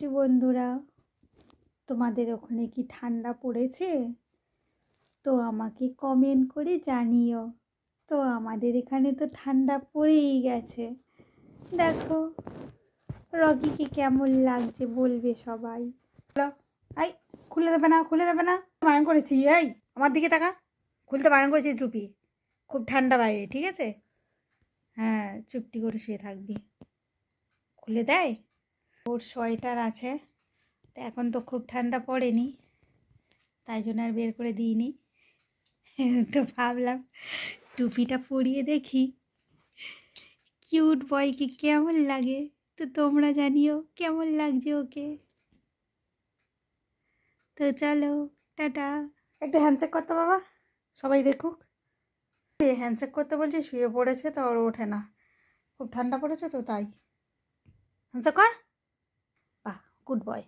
মিষ্টি বন্ধুরা, তোমাদের ওখানে কি ঠান্ডা পড়েছে? তো আমাকে কমেন্ট করে জানিও। তো আমাদের এখানে তো ঠান্ডা পড়েই গেছে। দেখো রকিকে কেমন লাগছে বলবে সবাই। আই, খুলে দেবে না, খুলে দেবে না, বারণ করেছি। এই আমার দিকে তাকা, খুলতে বারণ করেছি টুপি। খুব ঠান্ডা বাইরে, ঠিক আছে? হ্যাঁ, চুপটি করে শুয়ে থাকবি। খুলে দেয়। ওর সোয়েটার আছে, তো এখন তো খুব ঠান্ডা পড়েনি, তাই জন্য আর বের করে দিইনি। তো ভাবলাম টুপিটা পরিয়ে দেখি কিউট বয়কে কেমন লাগে। তো তোমরা জানিও কেমন লাগছে ওকে। তো চলো, টাটা। একটা হ্যান্ডশেক করতে বাবা, সবাই দেখুক। হ্যান্ডশেক করতে বলছি, শুয়ে পড়েছে তো ওর ওঠে না। খুব ঠান্ডা পড়েছে তো তাই। হ্যান্ডশেক কর। বাহ, গুড বয়।